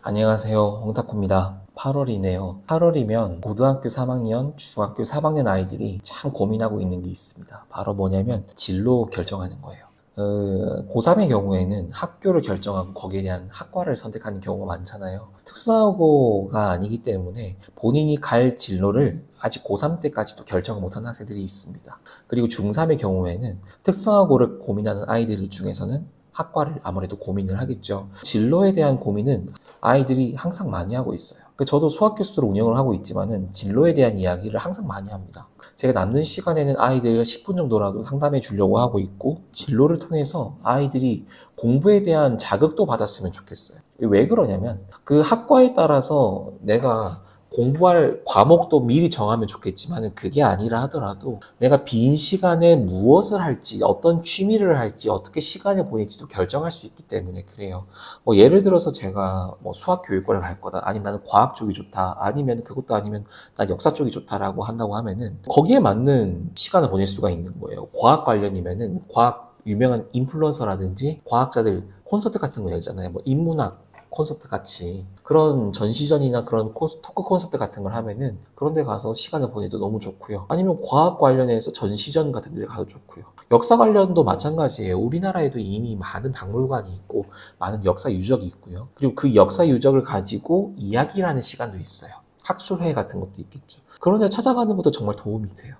안녕하세요. 홍타쿠입니다. 8월이네요. 8월이면 고등학교 3학년, 중학교 3학년 아이들이 참 고민하고 있는 게 있습니다. 바로 뭐냐면 진로 결정하는 거예요. 고3의 경우에는 학교를 결정하고 거기에 대한 학과를 선택하는 경우가 많잖아요. 특수화고가 아니기 때문에 본인이 갈 진로를 아직 고3 때까지도 결정을 못하는 학생들이 있습니다. 그리고 중3의 경우에는 특수화고를 고민하는 아이들 중에서는 학과를 아무래도 고민을 하겠죠. 진로에 대한 고민은 아이들이 항상 많이 하고 있어요. 저도 수학교수로 운영을 하고 있지만은 진로에 대한 이야기를 항상 많이 합니다. 제가 남는 시간에는 아이들 10분 정도라도 상담해 주려고 하고 있고, 진로를 통해서 아이들이 공부에 대한 자극도 받았으면 좋겠어요. 왜 그러냐면 그 학과에 따라서 내가 공부할 과목도 미리 정하면 좋겠지만 그게 아니라 하더라도 내가 빈 시간에 무엇을 할지, 어떤 취미를 할지, 어떻게 시간을 보낼지도 결정할 수 있기 때문에 그래요. 예를 들어서 제가 수학 교육과를 갈 거다, 아니면 나는 과학 쪽이 좋다, 아니면 그것도 아니면 난 역사 쪽이 좋다라고 한다고 하면은 거기에 맞는 시간을 보낼 수가 있는 거예요. 과학 관련이면은 과학 유명한 인플루언서라든지 과학자들 콘서트 같은 거 열잖아요. 인문학 콘서트 같이 그런 전시전이나 그런 토크 콘서트 같은 걸 하면은 그런 데 가서 시간을 보내도 너무 좋고요. 아니면 과학 관련해서 전시전 같은 데 가도 좋고요. 역사 관련도 마찬가지예요. 우리나라에도 이미 많은 박물관이 있고 많은 역사 유적이 있고요. 그리고 그 역사 유적을 가지고 이야기를 하는 시간도 있어요. 학술회 같은 것도 있겠죠. 그런 데 찾아가는 것도 정말 도움이 돼요.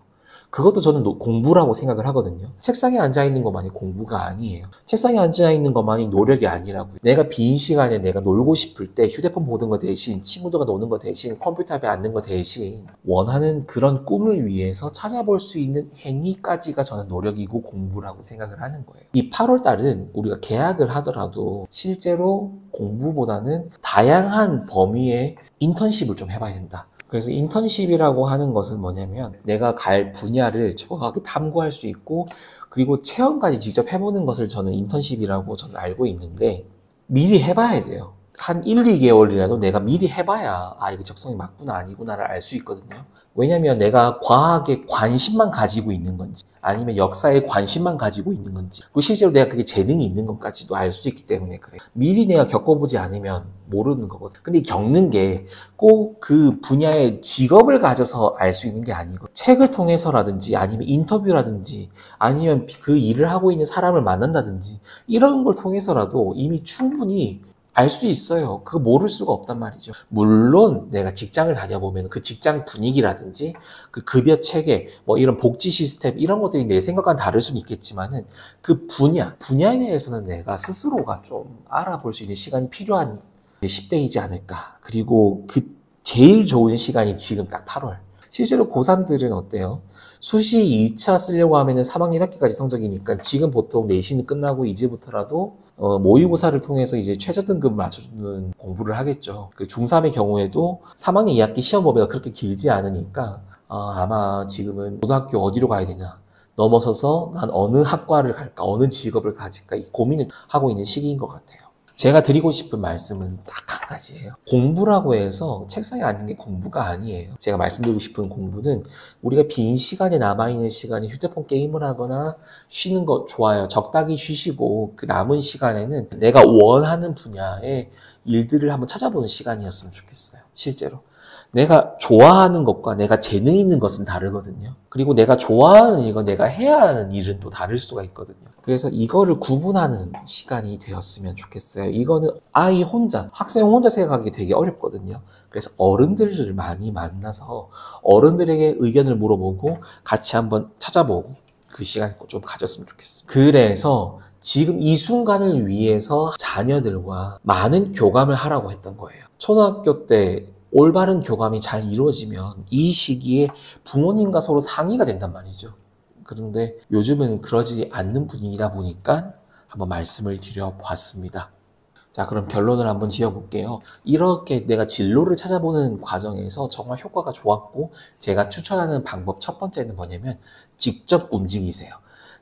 그것도 저는 공부라고 생각을 하거든요. 책상에 앉아있는 것만이 공부가 아니에요. 책상에 앉아있는 것만이 노력이 아니라고요. 내가 빈 시간에 내가 놀고 싶을 때 휴대폰 보는 거 대신, 친구들과 노는 거 대신, 컴퓨터 앞에 앉는 거 대신 원하는 그런 꿈을 위해서 찾아볼 수 있는 행위까지가 저는 노력이고 공부라고 생각을 하는 거예요. 이 8월 달은 우리가 계약을 하더라도 실제로 공부보다는 다양한 범위의 인턴십을 좀 해봐야 된다. 그래서 인턴십이라고 하는 것은 뭐냐면 내가 갈 분야를 정확하게 탐구할 수 있고, 그리고 체험까지 직접 해보는 것을 저는 인턴십이라고 저는 알고 있는데, 미리 해봐야 돼요. 한 1, 2개월이라도 내가 미리 해봐야 이거 적성이 맞구나 아니구나를 알 수 있거든요. 왜냐면 내가 과학에 관심만 가지고 있는 건지 아니면 역사에 관심만 가지고 있는 건지, 그리고 실제로 내가 그게 재능이 있는 것까지도 알 수 있기 때문에 그래요. 미리 내가 겪어보지 않으면 모르는 거거든. 근데 겪는 게 꼭 그 분야의 직업을 가져서 알 수 있는 게 아니고, 책을 통해서라든지 아니면 인터뷰라든지 아니면 그 일을 하고 있는 사람을 만난다든지 이런 걸 통해서라도 이미 충분히 알 수 있어요. 그거 모를 수가 없단 말이죠. 물론 내가 직장을 다녀보면 그 직장 분위기라든지 그 급여 체계, 이런 복지 시스템 이런 것들이 내 생각과는 다를 수는 있겠지만은 그 분야에 대해서는 내가 스스로가 좀 알아볼 수 있는 시간이 필요한 10대이지 않을까. 그리고 그 제일 좋은 시간이 지금 딱 8월. 실제로 고3들은 어때요? 수시 2차 쓰려고 하면은 3학년 1학기까지 성적이니까 지금 보통 내신이 끝나고 이제부터라도 모의고사를 통해서 이제 최저 등급을 맞춰주는 공부를 하겠죠. 중3의 경우에도 3학년 2학기 시험 범위가 그렇게 길지 않으니까 아마 지금은 고등학교 어디로 가야 되나, 넘어서서 난 어느 학과를 갈까, 어느 직업을 가질까 이 고민을 하고 있는 시기인 것 같아요. 제가 드리고 싶은 말씀은 딱 한 가지예요. 공부라고 해서 책상에 앉는 게 공부가 아니에요. 제가 말씀드리고 싶은 공부는 우리가 빈 시간에 남아있는 시간에 휴대폰 게임을 하거나 쉬는 거 좋아요. 적당히 쉬시고 그 남은 시간에는 내가 원하는 분야의 일들을 한번 찾아보는 시간이었으면 좋겠어요. 실제로. 내가 좋아하는 것과 내가 재능 있는 것은 다르거든요. 그리고 내가 좋아하는 일과 내가 해야 하는 일은 또 다를 수가 있거든요. 그래서 이거를 구분하는 시간이 되었으면 좋겠어요. 이거는 아이 혼자, 학생 혼자 생각하기 되게 어렵거든요. 그래서 어른들을 많이 만나서 어른들에게 의견을 물어보고 같이 한번 찾아보고 그 시간을 좀 가졌으면 좋겠습니다. 그래서 지금 이 순간을 위해서 자녀들과 많은 교감을 하라고 했던 거예요. 초등학교 때 올바른 교감이 잘 이루어지면 이 시기에 부모님과 서로 상의가 된단 말이죠. 그런데 요즘은 그러지 않는 분위기다 보니까 한번 말씀을 드려봤습니다. 자, 그럼 결론을 한번 지어볼게요. 이렇게 내가 진로를 찾아보는 과정에서 정말 효과가 좋았고, 제가 추천하는 방법 첫 번째는 뭐냐면 직접 움직이세요.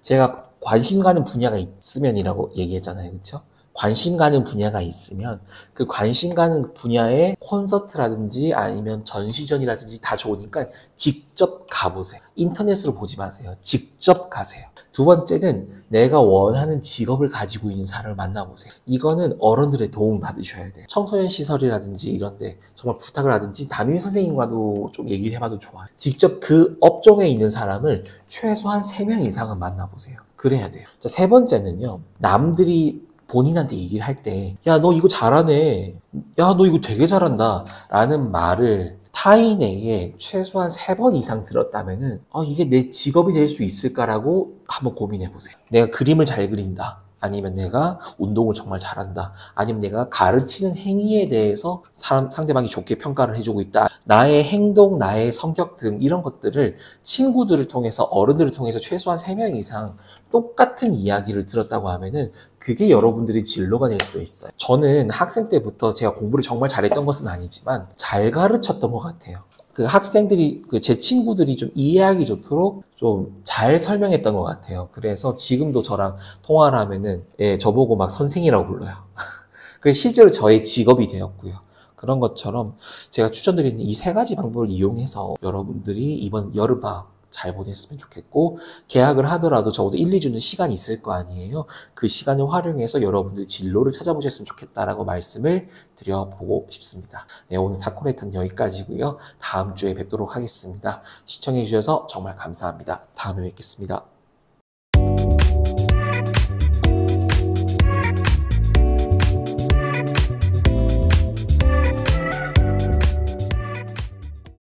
제가 관심 가는 분야가 있으면이라고 얘기했잖아요. 그렇죠? 관심 가는 분야가 있으면 그 관심 가는 분야의 콘서트라든지 아니면 전시전이라든지 다 좋으니까 직접 가보세요. 인터넷으로 보지 마세요. 직접 가세요. 두 번째는 내가 원하는 직업을 가지고 있는 사람을 만나보세요. 이거는 어른들의 도움을 받으셔야 돼요. 청소년 시설이라든지 이런데 정말 부탁을 하든지 담임 선생님과도 좀 얘기를 해봐도 좋아요. 직접 그 업종에 있는 사람을 최소한 3명 이상은 만나보세요. 그래야 돼요. 자, 세 번째는요. 남들이 본인한테 얘기를 할 때, 야, 너 이거 잘하네. 야, 너 이거 되게 잘한다. 라는 말을 타인에게 최소한 3번 이상 들었다면은, 이게 내 직업이 될 수 있을까라고 한번 고민해 보세요. 내가 그림을 잘 그린다. 아니면 내가 운동을 정말 잘한다. 아니면 내가 가르치는 행위에 대해서 상대방이 좋게 평가를 해주고 있다. 나의 행동, 나의 성격 등 이런 것들을 친구들을 통해서, 어른들을 통해서 최소한 3명 이상 똑같은 이야기를 들었다고 하면은 그게 여러분들의 진로가 될 수도 있어요. 저는 학생 때부터 제가 공부를 정말 잘했던 것은 아니지만 잘 가르쳤던 것 같아요. 그 학생들이, 제 친구들이 좀 이해하기 좋도록 좀 잘 설명했던 것 같아요. 그래서 지금도 저랑 통화를 하면은, 저보고 막 선생이라고 불러요. 그래서 실제로 저의 직업이 되었고요. 그런 것처럼 제가 추천드리는 이 3가지 방법을 이용해서 여러분들이 이번 여름방학 잘 보냈으면 좋겠고, 계약을 하더라도 적어도 1, 2주는 시간이 있을 거 아니에요. 그 시간을 활용해서 여러분들 진로를 찾아보셨으면 좋겠다라고 말씀을 드려보고 싶습니다. 네, 오늘 타코레이터는 여기까지고요. 다음 주에 뵙도록 하겠습니다. 시청해주셔서 정말 감사합니다. 다음에 뵙겠습니다.